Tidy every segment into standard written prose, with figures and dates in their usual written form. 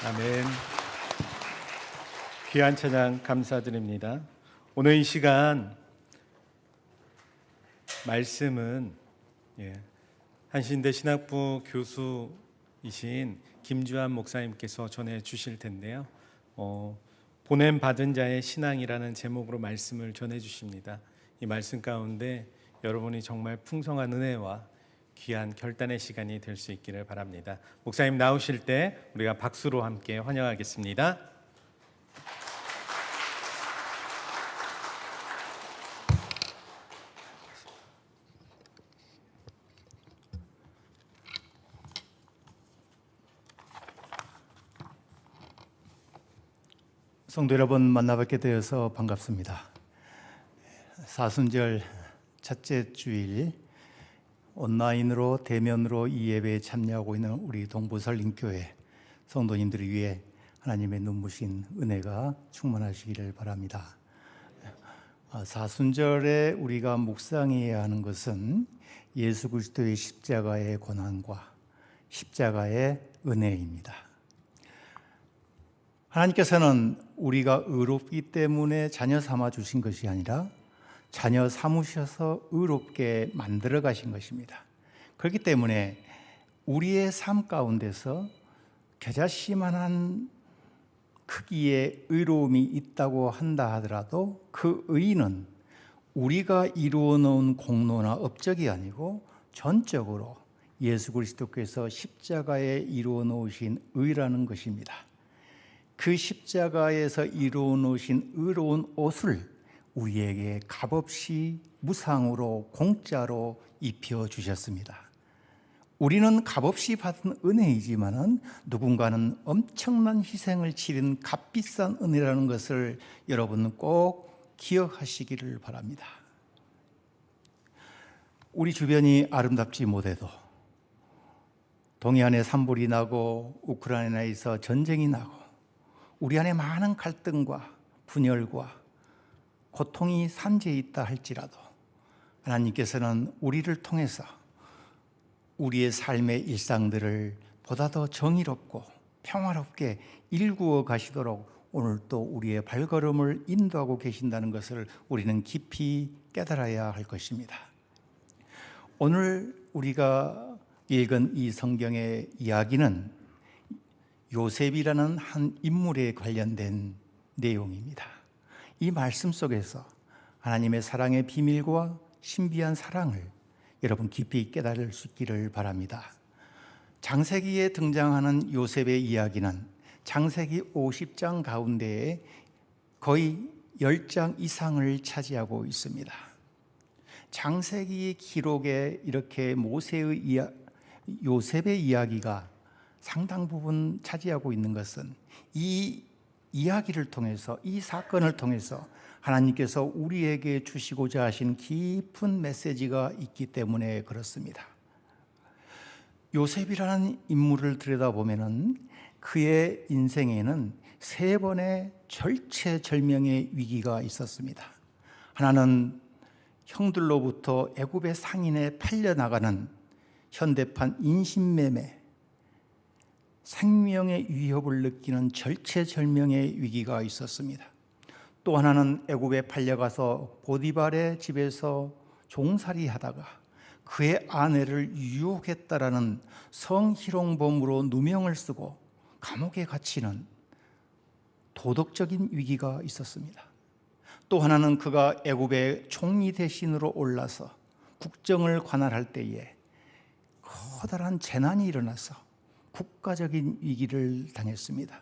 아멘. 귀한 찬양 감사드립니다. 오늘 이 시간 말씀은 한신대 신학부 교수이신 김주한 목사님께서 전해 주실 텐데요. 보냄 받은 자의 신앙이라는 제목으로 말씀을 전해 주십니다. 이 말씀 가운데 여러분이 정말 풍성한 은혜와 귀한 결단의 시간이 될 수 있기를 바랍니다. 목사님 나오실 때 우리가 박수로 함께 환영하겠습니다. 성도 여러분 만나뵙게 되어서 반갑습니다. 사순절 첫째 주일 온라인으로 대면으로 이 예배에 참여하고 있는 우리 동부설림교회 성도님들을 위해 하나님의 눈부신 은혜가 충만하시기를 바랍니다. 사순절에 우리가 묵상해야 하는 것은 예수 그리스도의 십자가의 고난과 십자가의 은혜입니다. 하나님께서는 우리가 의롭기 때문에 자녀 삼아 주신 것이 아니라 자녀 삼으셔서 의롭게 만들어 가신 것입니다. 그렇기 때문에 우리의 삶 가운데서 겨자씨만한 크기의 의로움이 있다고 한다 하더라도 그 의는 우리가 이루어 놓은 공로나 업적이 아니고 전적으로 예수 그리스도께서 십자가에 이루어 놓으신 의라는 것입니다. 그 십자가에서 이루어 놓으신 의로운 옷을 우리에게 값없이 무상으로 공짜로 입혀 주셨습니다. 우리는 값없이 받은 은혜이지만은 누군가는 엄청난 희생을 치른 값비싼 은혜라는 것을 여러분은 꼭 기억하시기를 바랍니다. 우리 주변이 아름답지 못해도 동해안에 산불이 나고 우크라이나에서 전쟁이 나고 우리 안에 많은 갈등과 분열과 고통이 산재해 있다 할지라도 하나님께서는 우리를 통해서 우리의 삶의 일상들을 보다 더 정의롭고 평화롭게 일구어 가시도록 오늘 또 우리의 발걸음을 인도하고 계신다는 것을 우리는 깊이 깨달아야 할 것입니다. 오늘 우리가 읽은 이 성경의 이야기는 요셉이라는 한 인물에 관련된 내용입니다. 이 말씀 속에서 하나님의 사랑의 비밀과 신비한 사랑을 여러분 깊이 깨달을 수 있기를 바랍니다. 창세기에 등장하는 요셉의 이야기는 창세기 50장 가운데에 거의 10장 이상을 차지하고 있습니다. 창세기 기록에 이렇게 요셉의 이야기가 상당 부분 차지하고 있는 것은 이 이야기를 통해서, 이 사건을 통해서 하나님께서 우리에게 주시고자 하신 깊은 메시지가 있기 때문에 그렇습니다. 요셉이라는 인물을 들여다보면 그의 인생에는 3번의 절체절명의 위기가 있었습니다. 하나는 형들로부터 애굽의 상인에 팔려나가는 현대판 인신매매, 생명의 위협을 느끼는 절체절명의 위기가 있었습니다. 또 하나는 애굽에 팔려가서 보디발의 집에서 종살이 하다가 그의 아내를 유혹했다라는 성희롱범으로 누명을 쓰고 감옥에 갇히는 도덕적인 위기가 있었습니다. 또 하나는 그가 애굽의 총리 대신으로 올라서 국정을 관할할 때에 커다란 재난이 일어나서 국가적인 위기를 당했습니다.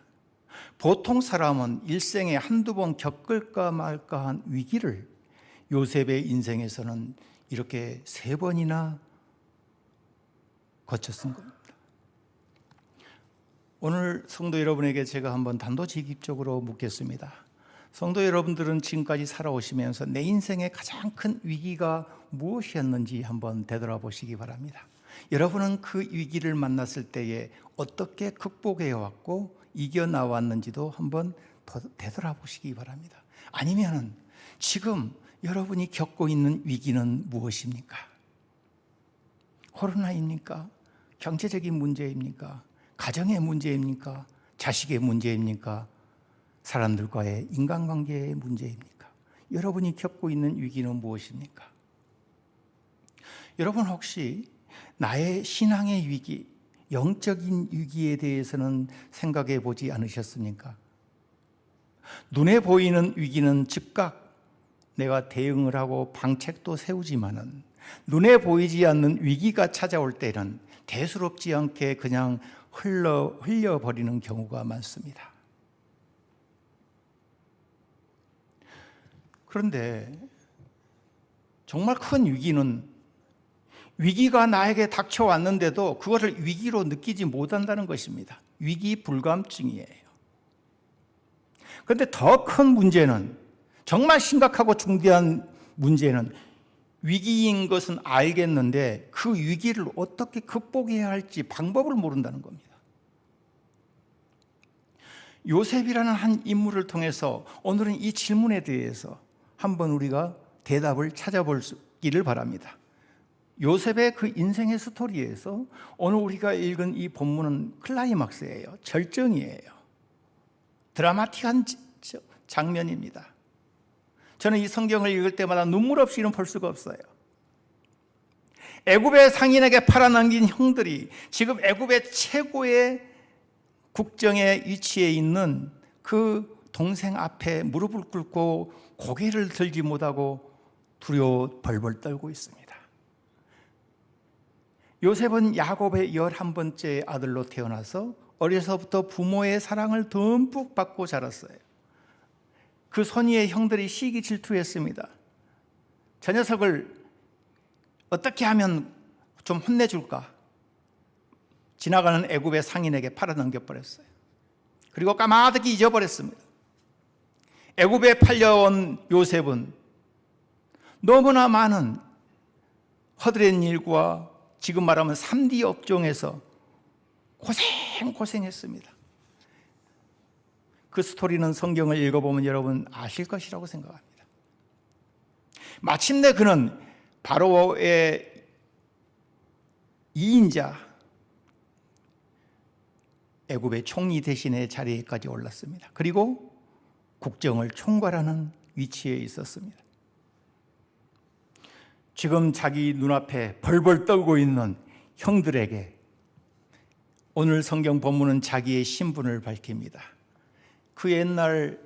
보통 사람은 일생에 한두 번 겪을까 말까한 위기를 요셉의 인생에서는 이렇게 3번이나 거쳤은 겁니다. 오늘 성도 여러분에게 제가 한번 단도직입적으로 묻겠습니다. 성도 여러분들은 지금까지 살아오시면서 내 인생의 가장 큰 위기가 무엇이었는지 한번 되돌아보시기 바랍니다. 여러분은 그 위기를 만났을 때에 어떻게 극복해 왔고 이겨나왔는지도 한번 되돌아보시기 바랍니다. 아니면 지금 여러분이 겪고 있는 위기는 무엇입니까? 코로나입니까? 경제적인 문제입니까? 가정의 문제입니까? 자식의 문제입니까? 사람들과의 인간관계의 문제입니까? 여러분이 겪고 있는 위기는 무엇입니까? 여러분 혹시 나의 신앙의 위기, 영적인 위기에 대해서는 생각해 보지 않으셨습니까? 눈에 보이는 위기는 즉각 내가 대응을 하고 방책도 세우지만은 눈에 보이지 않는 위기가 찾아올 때는 대수롭지 않게 그냥 흘려버리는 경우가 많습니다. 그런데 정말 큰 위기는 위기가 나에게 닥쳐왔는데도 그것을 위기로 느끼지 못한다는 것입니다. 위기 불감증이에요. 그런데 더 큰 문제는, 정말 심각하고 중대한 문제는 위기인 것은 알겠는데 그 위기를 어떻게 극복해야 할지 방법을 모른다는 겁니다. 요셉이라는 한 인물을 통해서 오늘은 이 질문에 대해서 한번 우리가 대답을 찾아보기를 바랍니다. 요셉의 그 인생의 스토리에서 오늘 우리가 읽은 이 본문은 클라이막스예요. 절정이에요. 드라마틱한 장면입니다. 저는 이 성경을 읽을 때마다 눈물 없이는 볼 수가 없어요. 애굽의 상인에게 팔아넘긴 형들이 지금 애굽의 최고의 국정의 위치에 있는 그 동생 앞에 무릎을 꿇고 고개를 들지 못하고 두려워 벌벌 떨고 있습니다. 요셉은 야곱의 11번째 아들로 태어나서 어려서부터 부모의 사랑을 듬뿍 받고 자랐어요. 그 선의의 형들이 시기 질투했습니다. 저 녀석을 어떻게 하면 좀 혼내줄까? 지나가는 애굽의 상인에게 팔아넘겨버렸어요. 그리고 까마득히 잊어버렸습니다. 애굽에 팔려온 요셉은 너무나 많은 허드렛 일과 지금 말하면 3D 업종에서 고생했습니다. 그 스토리는 성경을 읽어보면 여러분 아실 것이라고 생각합니다. 마침내 그는 바로의 2인자 애굽의 총리 대신의 자리에까지 올랐습니다. 그리고 국정을 총괄하는 위치에 있었습니다. 지금 자기 눈앞에 벌벌 떨고 있는 형들에게 오늘 성경 본문은 자기의 신분을 밝힙니다. 그 옛날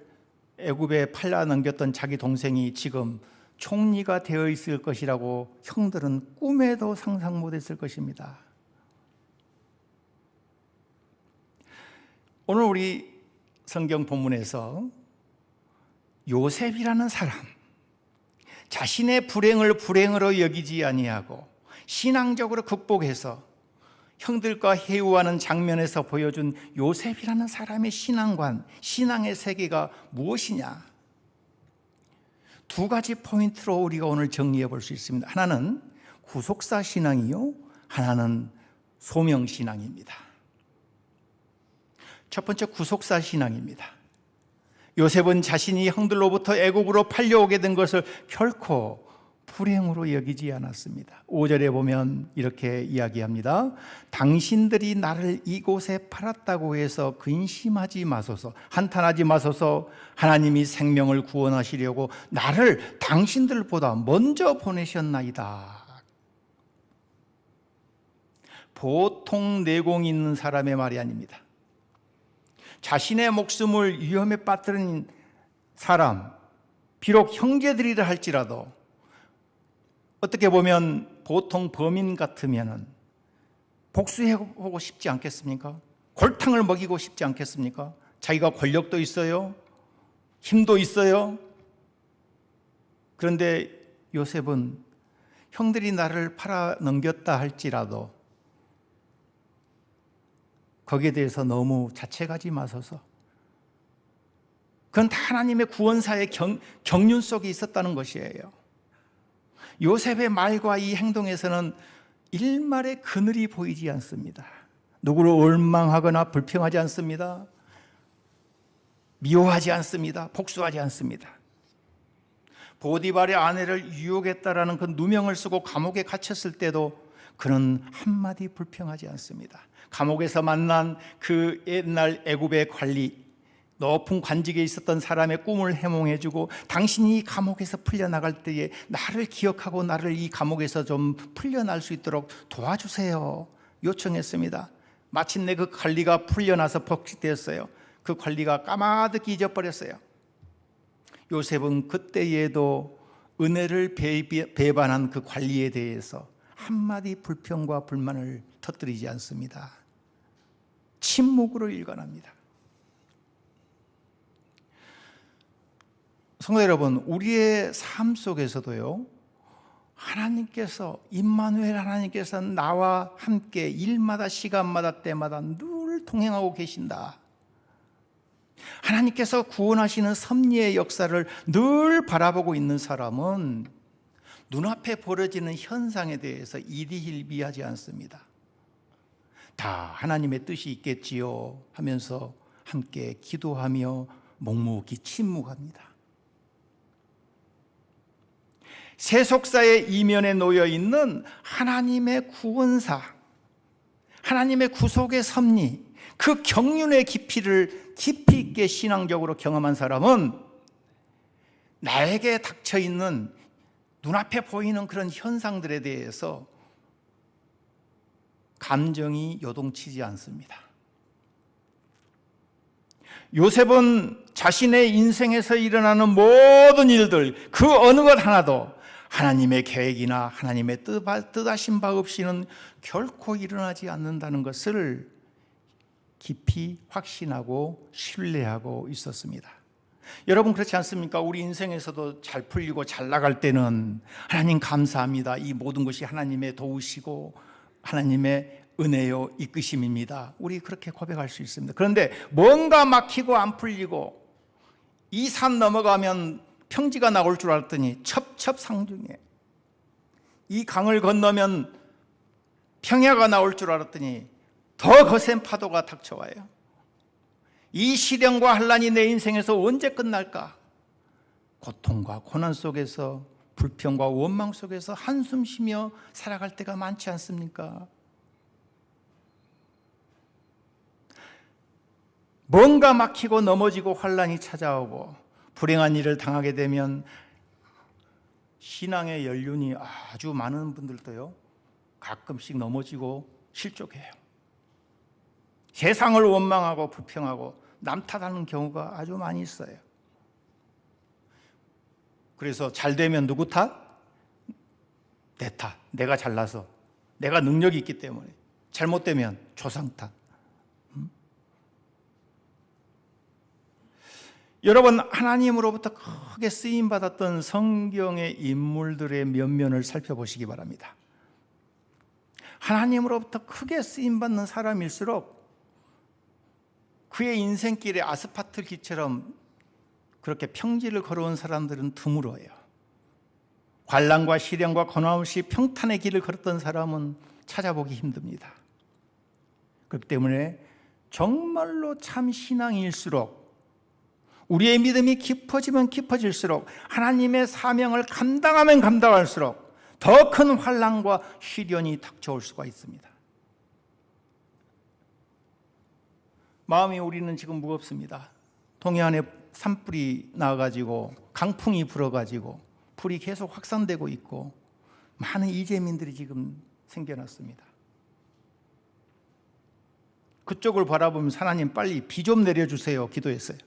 애굽에 팔아넘겼던 자기 동생이 지금 총리가 되어 있을 것이라고 형들은 꿈에도 상상 못했을 것입니다. 오늘 우리 성경 본문에서 요셉이라는 사람, 자신의 불행을 불행으로 여기지 아니하고 신앙적으로 극복해서 형들과 회유하는 장면에서 보여준 요셉이라는 사람의 신앙관, 신앙의 세계가 무엇이냐? 두 가지 포인트로 우리가 오늘 정리해 볼 수 있습니다. 하나는 구속사 신앙이요, 하나는 소명 신앙입니다. 첫 번째 구속사 신앙입니다. 요셉은 자신이 형들로부터 애국으로 팔려오게 된 것을 결코 불행으로 여기지 않았습니다. 5절에 보면 이렇게 이야기합니다. 당신들이 나를 이곳에 팔았다고 해서 근심하지 마소서, 한탄하지 마소서. 하나님이 생명을 구원하시려고 나를 당신들보다 먼저 보내셨나이다. 보통 내공 있는 사람의 말이 아닙니다. 자신의 목숨을 위험에 빠뜨린 사람, 비록 형제들이라 할지라도 어떻게 보면 보통 범인 같으면 복수해보고 싶지 않겠습니까? 골탕을 먹이고 싶지 않겠습니까? 자기가 권력도 있어요, 힘도 있어요. 그런데 요셉은 형들이 나를 팔아넘겼다 할지라도 거기에 대해서 너무 자책하지 마소서. 그건 다 하나님의 구원사의 경륜 속에 있었다는 것이에요. 요셉의 말과 이 행동에서는 일말의 그늘이 보이지 않습니다. 누구를 원망하거나 불평하지 않습니다. 미워하지 않습니다. 복수하지 않습니다. 보디발의 아내를 유혹했다라는 그 누명을 쓰고 감옥에 갇혔을 때도 그는 한마디 불평하지 않습니다. 감옥에서 만난 그 옛날 애굽의 관리, 높은 관직에 있었던 사람의 꿈을 해몽해주고 당신이 감옥에서 풀려나갈 때에 나를 기억하고 나를 이 감옥에서 좀 풀려날 수 있도록 도와주세요 요청했습니다. 마침내 그 관리가 풀려나서 복직되었어요. 그 관리가 까마득히 잊어버렸어요. 요셉은 그때에도 은혜를 배반한 그 관리에 대해서 한마디 불평과 불만을 터뜨리지 않습니다. 침묵으로 일관합니다. 성도 여러분, 우리의 삶 속에서도요, 하나님께서, 임마누엘 하나님께서 나와 함께 일마다 시간마다 때마다 늘 동행하고 계신다. 하나님께서 구원하시는 섭리의 역사를 늘 바라보고 있는 사람은 눈앞에 벌어지는 현상에 대해서 이리힐비하지 않습니다. 다 하나님의 뜻이 있겠지요 하면서 함께 기도하며 묵묵히 침묵합니다. 세속사의 이면에 놓여 있는 하나님의 구원사, 하나님의 구속의 섭리, 그 경륜의 깊이를 깊이 있게 신앙적으로 경험한 사람은 나에게 닥쳐 있는 눈앞에 보이는 그런 현상들에 대해서 감정이 요동치지 않습니다. 요셉은 자신의 인생에서 일어나는 모든 일들, 그 어느 것 하나도 하나님의 계획이나 하나님의 뜻하신 바 없이는 결코 일어나지 않는다는 것을 깊이 확신하고 신뢰하고 있었습니다. 여러분 그렇지 않습니까? 우리 인생에서도 잘 풀리고 잘 나갈 때는 하나님 감사합니다. 이 모든 것이 하나님의 도우시고 하나님의 은혜요 이끄심입니다. 우리 그렇게 고백할 수 있습니다. 그런데 뭔가 막히고 안 풀리고 이 산 넘어가면 평지가 나올 줄 알았더니 첩첩상중에, 이 강을 건너면 평야가 나올 줄 알았더니 더 거센 파도가 닥쳐와요. 이 시련과 환난이 내 인생에서 언제 끝날까? 고통과 고난 속에서, 불평과 원망 속에서 한숨 쉬며 살아갈 때가 많지 않습니까? 뭔가 막히고 넘어지고 환난이 찾아오고 불행한 일을 당하게 되면 신앙의 연륜이 아주 많은 분들도요, 가끔씩 넘어지고 실족해요. 세상을 원망하고 불평하고 남 탓하는 경우가 아주 많이 있어요. 그래서 잘 되면 누구 탓? 내 탓. 내가 잘나서, 내가 능력이 있기 때문에. 잘못되면 조상 탓. 여러분, 하나님으로부터 크게 쓰임받았던 성경의 인물들의 면면을 살펴보시기 바랍니다. 하나님으로부터 크게 쓰임받는 사람일수록 그의 인생길에 아스파트 길처럼 그렇게 평지를 걸어온 사람들은 드물어요. 관난과 시련과 고난 없이 평탄의 길을 걸었던 사람은 찾아보기 힘듭니다. 그렇기 때문에 정말로 참 신앙일수록, 우리의 믿음이 깊어지면 깊어질수록, 하나님의 사명을 감당하면 감당할수록 더 큰 환난과 시련이 닥쳐올 수가 있습니다. 마음이 우리는 지금 무겁습니다. 동해안에 산불이 나가지고 강풍이 불어가지고 불이 계속 확산되고 있고 많은 이재민들이 지금 생겨났습니다. 그쪽을 바라보면서 하나님 빨리 비 좀 내려주세요 기도했어요.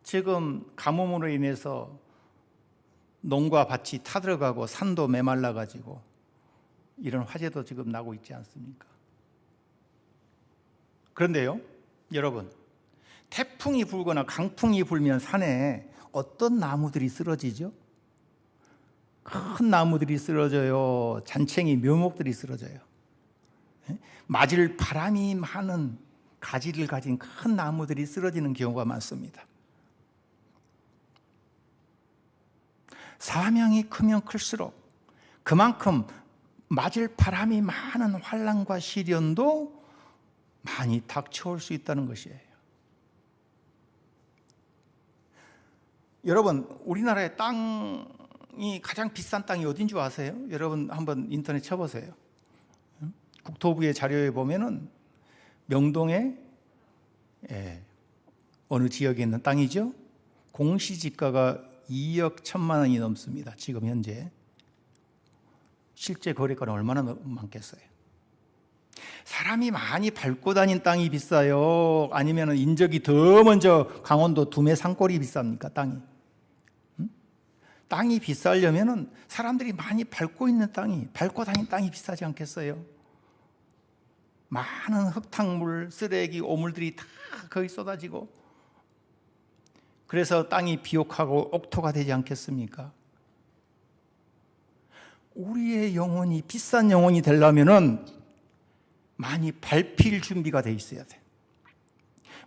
지금 가뭄으로 인해서 농과 밭이 타들어가고 산도 메말라가지고 이런 화재도 지금 나고 있지 않습니까? 그런데요, 여러분, 태풍이 불거나 강풍이 불면 산에 어떤 나무들이 쓰러지죠? 큰 나무들이 쓰러져요. 잔챙이 묘목들이 쓰러져요. 맞을 바람이 많은 가지를 가진 큰 나무들이 쓰러지는 경우가 많습니다. 사명이 크면 클수록 그만큼 맞을 바람이 많은 환난과 시련도 많이 닥쳐올 수 있다는 것이에요. 여러분, 우리나라의 땅 땅이 가장 비싼 땅이 어딘 줄 아세요? 여러분 한번 인터넷 쳐보세요. 국토부의 자료에 보면은 명동에 어느 지역에 있는 땅이죠. 공시지가가 2억 1천만 원이 넘습니다. 지금 현재. 실제 거래가는 얼마나 많겠어요? 사람이 많이 밟고 다닌 땅이 비싸요? 아니면 인적이 더 먼저 강원도 두메 산골이 비쌉니까? 땅이? 땅이 비싸려면 사람들이 많이 밟고 있는 땅이, 밟고 다닌 땅이 비싸지 않겠어요? 많은 흙탕물, 쓰레기, 오물들이 다 거기 쏟아지고, 그래서 땅이 비옥하고 옥토가 되지 않겠습니까? 우리의 영혼이 비싼 영혼이 되려면은 많이 밟힐 준비가 돼 있어야 돼.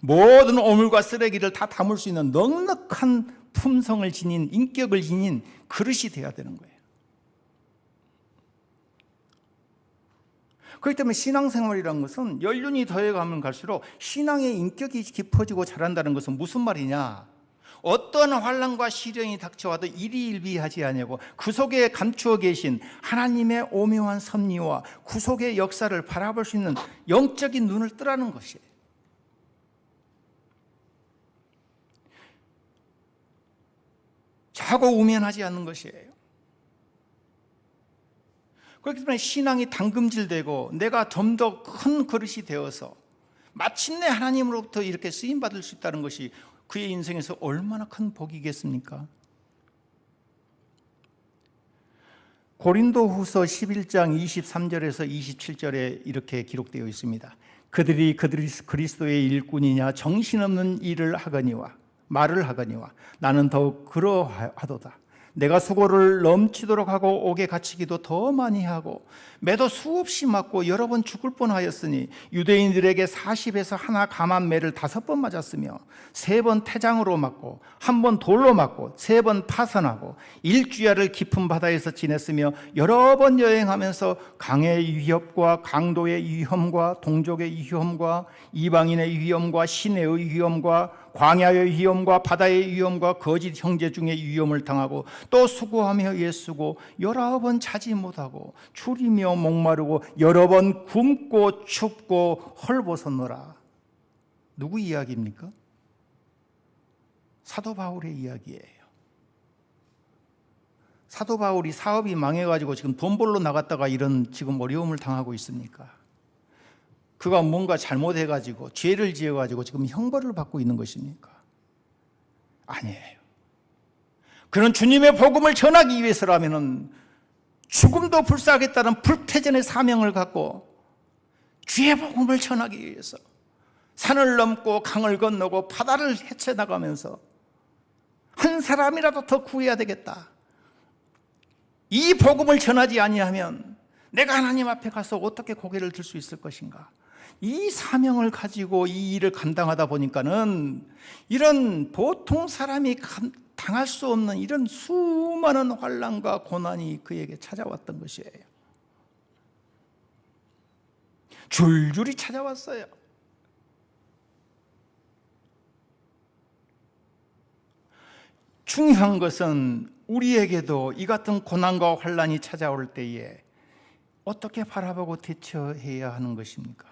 모든 오물과 쓰레기를 다 담을 수 있는 넉넉한 품성을 지닌, 인격을 지닌 그릇이 돼야 되는 거예요. 그렇기 때문에 신앙생활이라는 것은 연륜이 더해가면 갈수록 신앙의 인격이 깊어지고 자란다는 것은 무슨 말이냐? 어떤 환난과 시련이 닥쳐와도 일희일비하지 아니하고 그 속에 감추어 계신 하나님의 오묘한 섭리와 구속의 역사를 바라볼 수 있는 영적인 눈을 뜨라는 것이에요. 자고 우면하지 않는 것이에요. 그렇기 때문에 신앙이 담금질되고 내가 좀 더 큰 그릇이 되어서 마침내 하나님으로부터 이렇게 쓰임받을 수 있다는 것이 그의 인생에서 얼마나 큰 복이겠습니까? 고린도후서 11장 23절에서 27절에 이렇게 기록되어 있습니다. 그들이 그리스도의 일꾼이냐 정신없는 일을 하거니와 말을 하거니와 나는 더욱 그러하도다. 내가 수고를 넘치도록 하고 옥에 갇히기도 더 많이 하고 매도 수없이 맞고 여러 번 죽을 뻔하였으니 유대인들에게 40에서 하나 감한 매를 5번 맞았으며 3번 태장으로 맞고 1번 돌로 맞고 3번 파선하고 일주야를 깊은 바다에서 지냈으며 여러 번 여행하면서 강의 위협과 강도의 위험과 동족의 위험과 이방인의 위험과 시내의 위험과 광야의 위험과 바다의 위험과 거짓 형제 중의 위험을 당하고 또 수고하며 애쓰고 여러 번 자지 못하고 추리며 목마르고 여러 번 굶고 춥고 헐벗었노라. 누구 이야기입니까? 사도 바울의 이야기예요. 사도 바울이 사업이 망해가지고 지금 돈 벌러 나갔다가 이런 지금 어려움을 당하고 있습니까? 그가 뭔가 잘못해가지고 죄를 지어가지고 지금 형벌을 받고 있는 것입니까? 아니에요. 그는 주님의 복음을 전하기 위해서라면 죽음도 불사하겠다는 불태전의 사명을 갖고 주의 복음을 전하기 위해서 산을 넘고 강을 건너고 바다를 헤쳐나가면서 한 사람이라도 더 구해야 되겠다. 이 복음을 전하지 아니하면 내가 하나님 앞에 가서 어떻게 고개를 들 수 있을 것인가? 이 사명을 가지고 이 일을 감당하다 보니까는 이런 보통 사람이 당할 수 없는 이런 수많은 환난과 고난이 그에게 찾아왔던 것이에요. 줄줄이 찾아왔어요. 중요한 것은 우리에게도 이 같은 고난과 환난이 찾아올 때에 어떻게 바라보고 대처해야 하는 것입니까?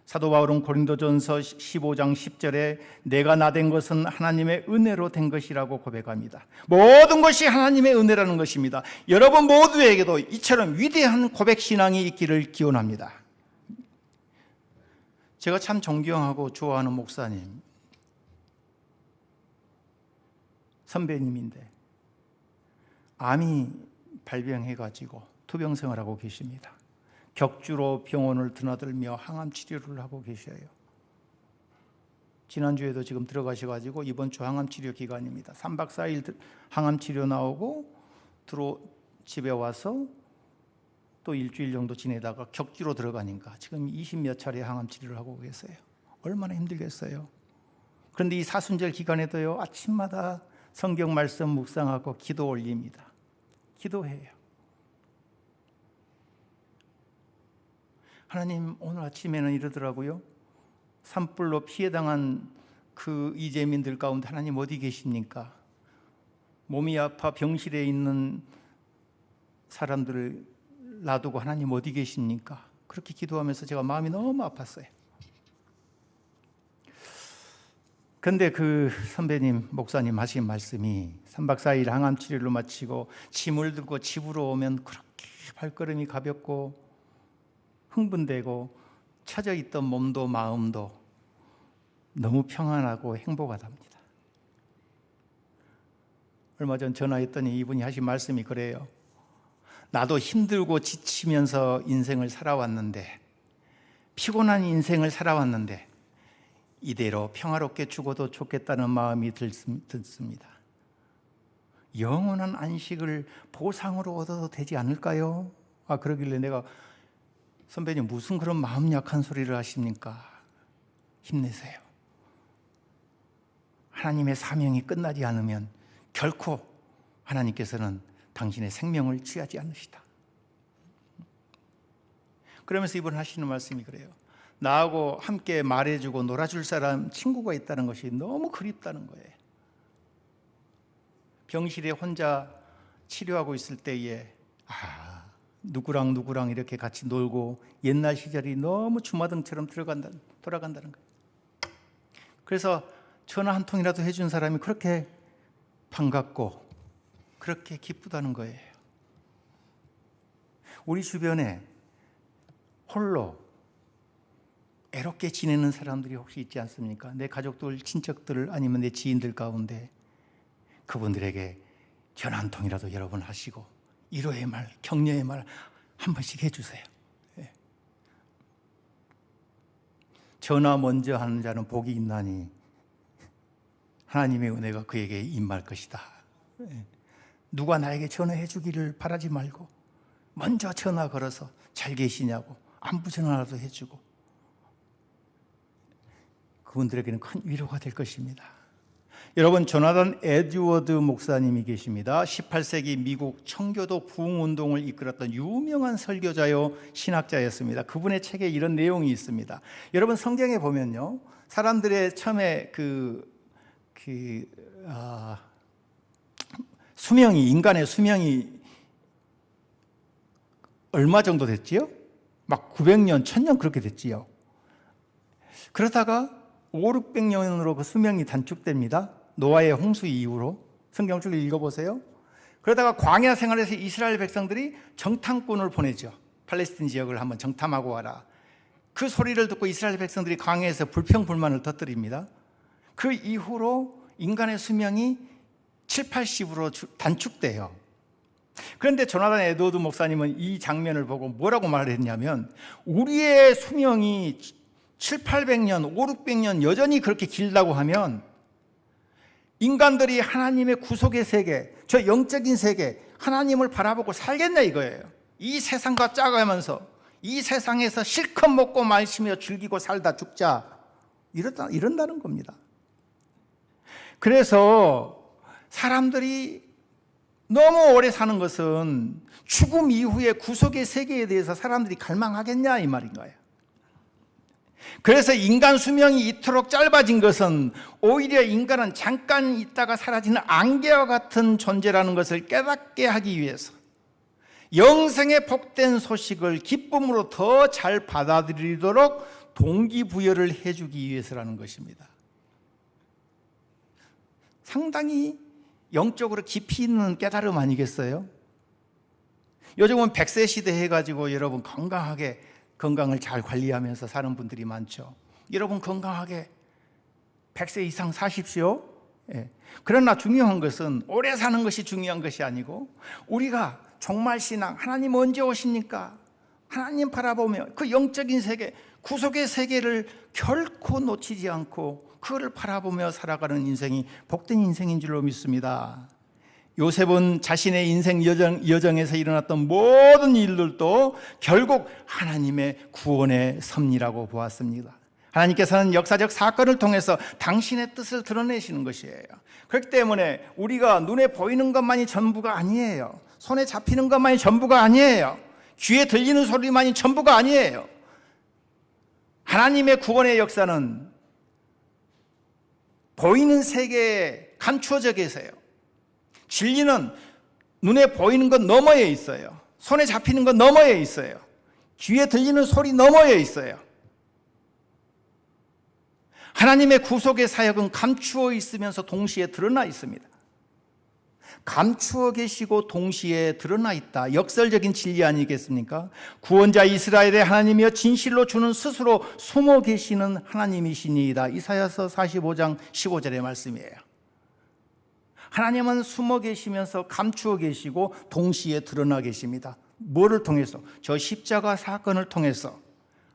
사도 바울은 고린도전서 15장 10절에 내가 나된 것은 하나님의 은혜로 된 것이라고 고백합니다. 모든 것이 하나님의 은혜라는 것입니다. 여러분 모두에게도 이처럼 위대한 고백 신앙이 있기를 기원합니다. 제가 참 존경하고 좋아하는 목사님, 선배님인데 암이 발병해가지고 투병 생활하고 계십니다. 격주로 병원을 드나들며 항암 치료를 하고 계셔요. 지난주에도 지금 들어가셔가지고 이번 주 항암 치료 기간입니다. 3박 4일 항암 치료 나오고 집에 와서 또 일주일 정도 지내다가 격주로 들어가니까 지금 20몇 차례 항암 치료를 하고 계세요. 얼마나 힘들겠어요. 그런데 이 사순절 기간에도요, 아침마다 성경 말씀 묵상하고 기도 올립니다. 기도해요. 하나님, 오늘 아침에는 이러더라고요. 산불로 피해당한 그 이재민들 가운데 하나님 어디 계십니까? 몸이 아파 병실에 있는 사람들을 놔두고 하나님 어디 계십니까? 그렇게 기도하면서 제가 마음이 너무 아팠어요. 근데 그 선배님, 목사님 하신 말씀이 3박 4일 항암 치료를 마치고 짐을 들고 집으로 오면 그렇게 발걸음이 가볍고 흥분되고 처져 있던 몸도 마음도 너무 평안하고 행복하답니다. 얼마 전 전화했더니 이분이 하신 말씀이 그래요. 나도 힘들고 지치면서 인생을 살아왔는데, 피곤한 인생을 살아왔는데 이대로 평화롭게 죽어도 좋겠다는 마음이 듣습니다. 영원한 안식을 보상으로 얻어도 되지 않을까요? 그러길래 내가 선배님 무슨 그런 마음 약한 소리를 하십니까? 힘내세요. 하나님의 사명이 끝나지 않으면 결코 하나님께서는 당신의 생명을 취하지 않으시다. 그러면서 이분 하시는 말씀이 그래요. 나하고 함께 말해주고 놀아줄 사람, 친구가 있다는 것이 너무 그립다는 거예요. 병실에 혼자 치료하고 있을 때에 누구랑 이렇게 같이 놀고 옛날 시절이 너무 주마등처럼 돌아간다는 거예요. 그래서 전화 한 통이라도 해준 사람이 그렇게 반갑고 그렇게 기쁘다는 거예요. 우리 주변에 홀로 애롭게 지내는 사람들이 혹시 있지 않습니까? 내 가족들, 친척들 아니면 내 지인들 가운데 그분들에게 전화 한 통이라도 여러 번 하시고 위로의 말, 격려의 말 한 번씩 해주세요. 전화 먼저 하는 자는 복이 있나니 하나님의 은혜가 그에게 임할 것이다. 누가 나에게 전화해 주기를 바라지 말고 먼저 전화 걸어서 잘 계시냐고 안부 전화라도 해주고 그분들에게는 큰 위로가 될 것입니다. 여러분, 조나단 에드워드 목사님이 계십니다. 18세기 미국 청교도 부흥운동을 이끌었던 유명한 설교자요 신학자였습니다. 그분의 책에 이런 내용이 있습니다. 여러분, 성경에 보면요, 사람들의 처음에 인간의 수명이 얼마 정도 됐지요? 막 900년, 1000년 그렇게 됐지요. 그러다가 500~600년으로 그 수명이 단축됩니다. 노아의 홍수 이후로. 성경 쭉 읽어보세요. 그러다가 광야 생활에서 이스라엘 백성들이 정탐꾼을 보내죠. 팔레스틴 지역을 한번 정탐하고 와라. 그 소리를 듣고 이스라엘 백성들이 광야에서 불평불만을 터뜨립니다. 그 이후로 인간의 수명이 70~80으로 단축돼요. 그런데 조나단 에드워드 목사님은 이 장면을 보고 뭐라고 말을 했냐면, 우리의 수명이 700~800년, 500~600년 여전히 그렇게 길다고 하면 인간들이 하나님의 구속의 세계, 저 영적인 세계, 하나님을 바라보고 살겠네 이거예요. 이 세상과 짜가면서 이 세상에서 실컷 먹고 마시며 즐기고 살다 죽자, 이런다는 겁니다. 그래서 사람들이 너무 오래 사는 것은 죽음 이후의 구속의 세계에 대해서 사람들이 갈망하겠냐 이 말인 거예요. 그래서 인간 수명이 이토록 짧아진 것은 오히려 인간은 잠깐 있다가 사라지는 안개와 같은 존재라는 것을 깨닫게 하기 위해서, 영생의 복된 소식을 기쁨으로 더 잘 받아들이도록 동기부여를 해주기 위해서라는 것입니다. 상당히 영적으로 깊이 있는 깨달음 아니겠어요? 요즘은 100세 시대 해가지고 여러분 건강을 잘 관리하면서 사는 분들이 많죠. 여러분 건강하게 100세 이상 사십시오. 그러나 중요한 것은 오래 사는 것이 중요한 것이 아니고, 우리가 종말 신앙, 하나님 언제 오십니까? 하나님 바라보며 그 영적인 세계, 구속의 세계를 결코 놓치지 않고 그거를 바라보며 살아가는 인생이 복된 인생인 줄로 믿습니다. 요셉은 자신의 인생 여정에서 일어났던 모든 일들도 결국 하나님의 구원의 섭리라고 보았습니다. 하나님께서는 역사적 사건을 통해서 당신의 뜻을 드러내시는 것이에요. 그렇기 때문에 우리가 눈에 보이는 것만이 전부가 아니에요. 손에 잡히는 것만이 전부가 아니에요. 귀에 들리는 소리만이 전부가 아니에요. 하나님의 구원의 역사는 보이는 세계에 감추어져 계세요. 진리는 눈에 보이는 것 너머에 있어요. 손에 잡히는 것 너머에 있어요. 귀에 들리는 소리 너머에 있어요. 하나님의 구속의 사역은 감추어 있으면서 동시에 드러나 있습니다. 감추어 계시고 동시에 드러나 있다. 역설적인 진리 아니겠습니까? 구원자 이스라엘의 하나님이여 진실로 주는 스스로 숨어 계시는 하나님이시니이다. 이사야서 45장 15절의 말씀이에요. 하나님은 숨어 계시면서 감추어 계시고 동시에 드러나 계십니다. 뭐를 통해서? 저 십자가 사건을 통해서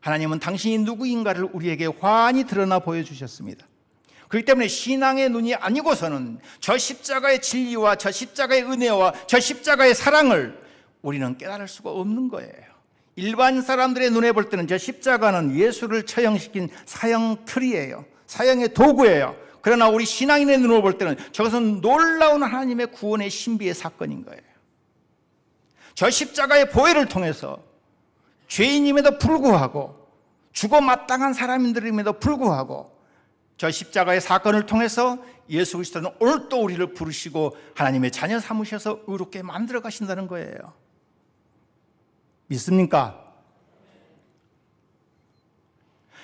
하나님은 당신이 누구인가를 우리에게 환히 드러나 보여주셨습니다. 그렇기 때문에 신앙의 눈이 아니고서는 저 십자가의 진리와 저 십자가의 은혜와 저 십자가의 사랑을 우리는 깨달을 수가 없는 거예요. 일반 사람들의 눈에 볼 때는 저 십자가는 예수를 처형시킨 사형 틀이에요. 사형의 도구예요. 그러나 우리 신앙인의 눈으로 볼 때는 저것은 놀라운 하나님의 구원의 신비의 사건인 거예요. 저 십자가의 보혈을 통해서 죄인임에도 불구하고 죽어 마땅한 사람들임에도 불구하고 저 십자가의 사건을 통해서 예수 그리스도는 오늘 또 우리를 부르시고 하나님의 자녀 삼으셔서 의롭게 만들어 가신다는 거예요. 믿습니까?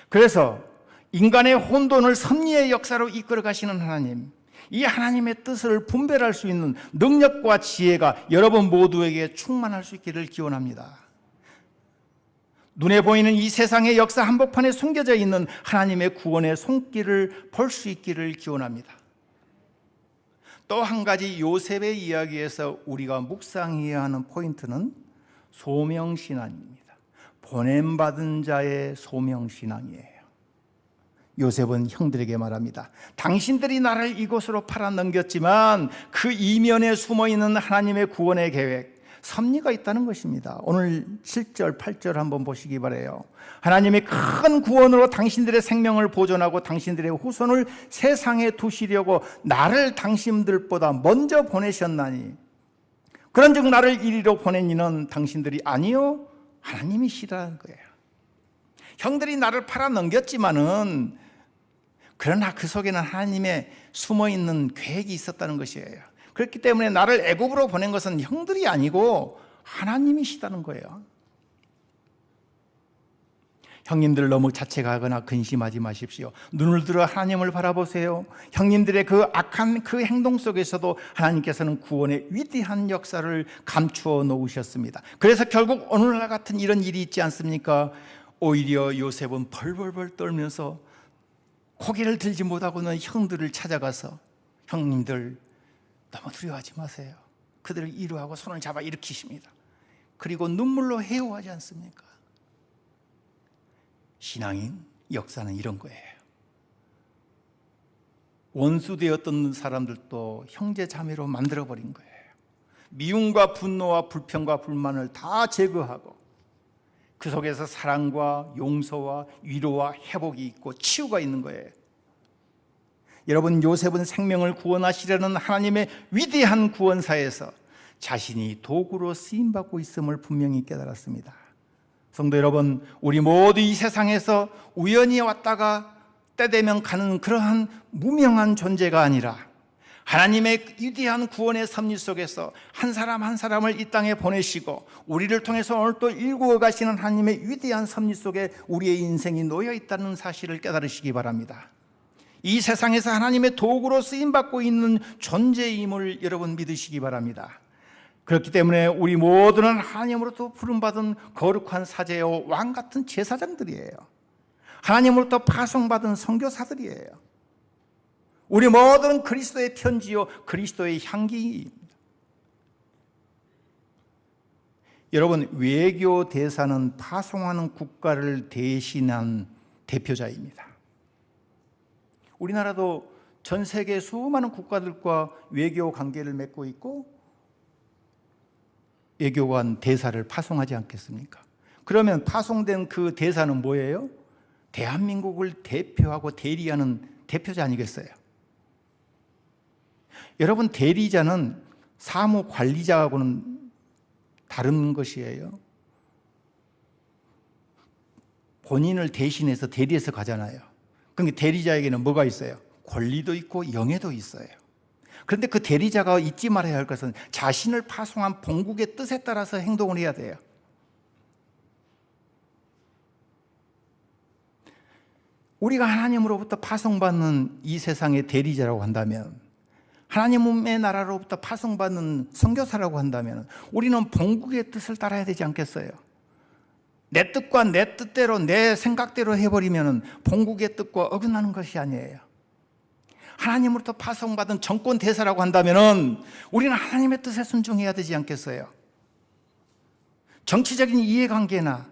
그래서 인간의 혼돈을 섭리의 역사로 이끌어 가시는 하나님, 이 하나님의 뜻을 분별할 수 있는 능력과 지혜가 여러분 모두에게 충만할 수 있기를 기원합니다. 눈에 보이는 이 세상의 역사 한복판에 숨겨져 있는 하나님의 구원의 손길을 볼 수 있기를 기원합니다. 또 한 가지 요셉의 이야기에서 우리가 묵상해야 하는 포인트는 소명신앙입니다. 보냄받은 자의 소명신앙이에요. 요셉은 형들에게 말합니다. 당신들이 나를 이곳으로 팔아 넘겼지만 그 이면에 숨어있는 하나님의 구원의 계획, 섭리가 있다는 것입니다. 오늘 7절, 8절 한번 보시기 바라요. 하나님의 큰 구원으로 당신들의 생명을 보존하고 당신들의 후손을 세상에 두시려고 나를 당신들보다 먼저 보내셨나니 그런즉 나를 이리로 보낸 이는 당신들이 아니요 하나님이시라는 거예요. 형들이 나를 팔아 넘겼지만은 그러나 그 속에는 하나님의 숨어있는 계획이 있었다는 것이에요. 그렇기 때문에 나를 애굽으로 보낸 것은 형들이 아니고 하나님이시다는 거예요. 형님들 너무 자책하거나 근심하지 마십시오. 눈을 들어 하나님을 바라보세요. 형님들의 그 악한 그 행동 속에서도 하나님께서는 구원의 위대한 역사를 감추어 놓으셨습니다. 그래서 결국 오늘날 같은 이런 일이 있지 않습니까? 오히려 요셉은 벌벌벌 떨면서 고개를 들지 못하고는 형들을 찾아가서 형님들 너무 두려워하지 마세요. 그들을 위로하고 손을 잡아 일으키십니다. 그리고 눈물로 해오하지 않습니까? 신앙인 역사는 이런 거예요. 원수되었던 사람들도 형제 자매로 만들어버린 거예요. 미움과 분노와 불평과 불만을 다 제거하고 그 속에서 사랑과 용서와 위로와 회복이 있고 치유가 있는 거예요. 여러분, 요셉은 생명을 구원하시려는 하나님의 위대한 구원사에서 자신이 도구로 쓰임받고 있음을 분명히 깨달았습니다. 성도 여러분, 우리 모두 이 세상에서 우연히 왔다가 때 되면 가는 그러한 무명한 존재가 아니라 하나님의 위대한 구원의 섭리 속에서 한 사람 한 사람을 이 땅에 보내시고 우리를 통해서 오늘 또 일구어 가시는 하나님의 위대한 섭리 속에 우리의 인생이 놓여 있다는 사실을 깨달으시기 바랍니다. 이 세상에서 하나님의 도구로 쓰임받고 있는 존재임을 여러분 믿으시기 바랍니다. 그렇기 때문에 우리 모두는 하나님으로부터 부름받은 거룩한 사제요 왕 같은 제사장들이에요. 하나님으로부터 파송받은 선교사들이에요. 우리 모두는 그리스도의 편지요 그리스도의 향기입니다. 여러분, 외교 대사는 파송하는 국가를 대신한 대표자입니다. 우리나라도 전 세계 수많은 국가들과 외교 관계를 맺고 있고 외교관 대사를 파송하지 않겠습니까? 그러면 파송된 그 대사는 뭐예요? 대한민국을 대표하고 대리하는 대표자 아니겠어요? 여러분, 대리자는 사무 관리자하고는 다른 것이에요. 본인을 대신해서 대리해서 가잖아요. 그러니까 대리자에게는 뭐가 있어요? 권리도 있고 영예도 있어요. 그런데 그 대리자가 잊지 말아야 할 것은 자신을 파송한 본국의 뜻에 따라서 행동을 해야 돼요. 우리가 하나님으로부터 파송받는 이 세상의 대리자라고 한다면, 하나님의 나라로부터 파송받는 선교사라고 한다면 우리는 본국의 뜻을 따라야 되지 않겠어요? 내 뜻과 내 뜻대로 내 생각대로 해버리면 본국의 뜻과 어긋나는 것이 아니에요. 하나님으로부터 파송받은 정권 대사라고 한다면 우리는 하나님의 뜻에 순종해야 되지 않겠어요? 정치적인 이해관계나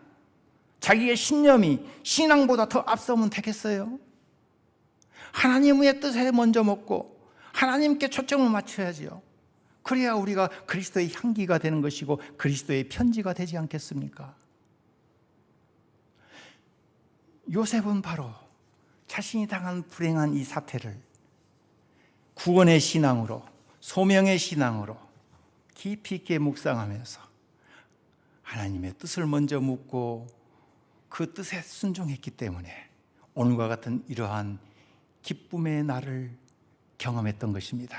자기의 신념이 신앙보다 더 앞서면 되겠어요? 하나님의 뜻에 먼저 먹고 하나님께 초점을 맞춰야지요. 그래야 우리가 그리스도의 향기가 되는 것이고 그리스도의 편지가 되지 않겠습니까? 요셉은 바로 자신이 당한 불행한 이 사태를 구원의 신앙으로, 소명의 신앙으로 깊이 있게 묵상하면서 하나님의 뜻을 먼저 묻고 그 뜻에 순종했기 때문에 오늘과 같은 이러한 기쁨의 날을 경험했던 것입니다.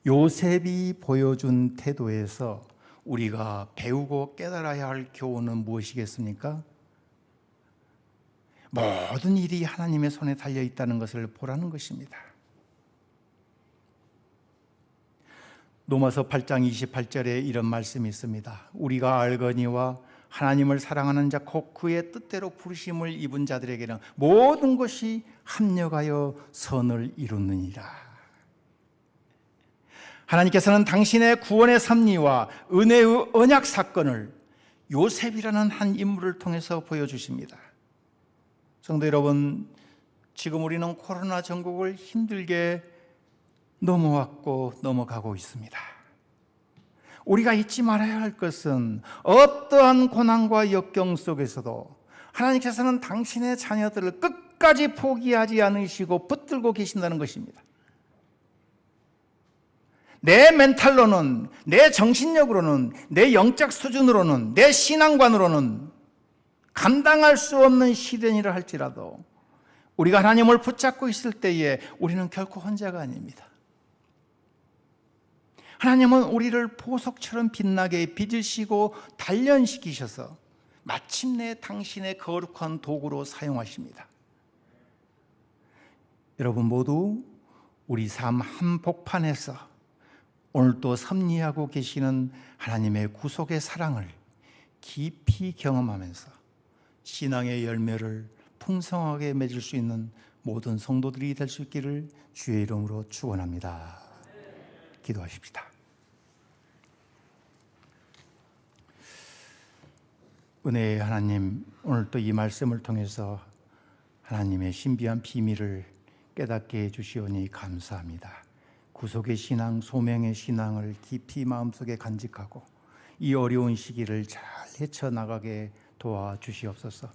요셉이 보여준 태도에서 우리가 배우고 깨달아야 할 교훈은 무엇이겠습니까? 모든 일이 하나님의 손에 달려 있다는 것을 보라는 것입니다. 로마서 8장 28절에 이런 말씀이 있습니다. 우리가 알거니와 하나님을 사랑하는 자 곧 그의 뜻대로 부르심을 입은 자들에게는 모든 것이 합력하여 선을 이루느니라. 하나님께서는 당신의 구원의 섭리와 은혜의 언약 사건을 요셉이라는 한 인물을 통해서 보여주십니다. 성도 여러분, 지금 우리는 코로나 전국을 힘들게 넘어왔고 넘어가고 있습니다. 우리가 잊지 말아야 할 것은 어떠한 고난과 역경 속에서도 하나님께서는 당신의 자녀들을 끝까지 포기하지 않으시고 붙들고 계신다는 것입니다. 내 멘탈로는, 내 정신력으로는, 내 영적 수준으로는, 내 신앙관으로는 감당할 수 없는 시련이라 할지라도 우리가 하나님을 붙잡고 있을 때에 우리는 결코 혼자가 아닙니다. 하나님은 우리를 보석처럼 빛나게 빚으시고 단련시키셔서 마침내 당신의 거룩한 도구로 사용하십니다. 여러분 모두 우리 삶 한복판에서 오늘도 섭리하고 계시는 하나님의 구속의 사랑을 깊이 경험하면서 신앙의 열매를 풍성하게 맺을 수 있는 모든 성도들이 될 수 있기를 주의 이름으로 축원합니다. 기도하십시다. 은혜의 하나님, 오늘 또 이 말씀을 통해서 하나님의 신비한 비밀을 깨닫게 해주시오니 감사합니다. 구속의 신앙, 소명의 신앙을 깊이 마음속에 간직하고 이 어려운 시기를 잘 헤쳐나가게 도와주시옵소서.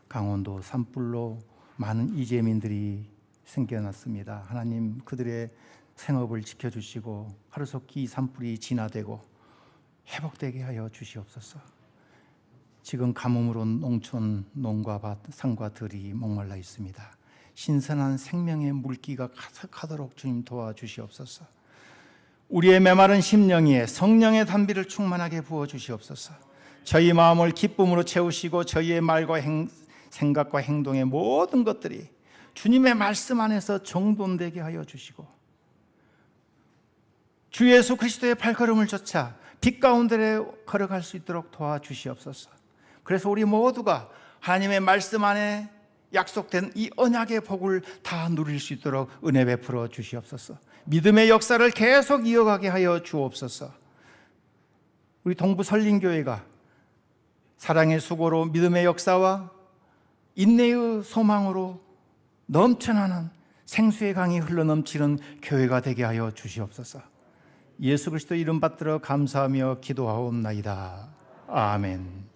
강원도 산불로 많은 이재민들이 생겨났습니다. 하나님, 그들의 생업을 지켜주시고 하루속히 산불이 진화되고 회복되게 하여 주시옵소서. 지금 가뭄으로 농촌, 농과 밭, 산과 들이 목말라 있습니다. 신선한 생명의 물기가 가득하도록 주님 도와주시옵소서. 우리의 메마른 심령에 성령의 단비를 충만하게 부어주시옵소서. 저희 마음을 기쁨으로 채우시고 저희의 말과 생각과 행동의 모든 것들이 주님의 말씀 안에서 정돈되게 하여 주시고 주 예수 그리스도의 발걸음을 좇아 빛 가운데 걸어갈 수 있도록 도와주시옵소서. 그래서 우리 모두가 하나님의 말씀 안에 약속된 이 언약의 복을 다 누릴 수 있도록 은혜 베풀어 주시옵소서. 믿음의 역사를 계속 이어가게 하여 주옵소서. 우리 동부 설린교회가 사랑의 수고로 믿음의 역사와 인내의 소망으로 넘쳐나는 생수의 강이 흘러넘치는 교회가 되게 하여 주시옵소서. 예수 그리스도 이름 받들어 감사하며 기도하옵나이다. 아멘.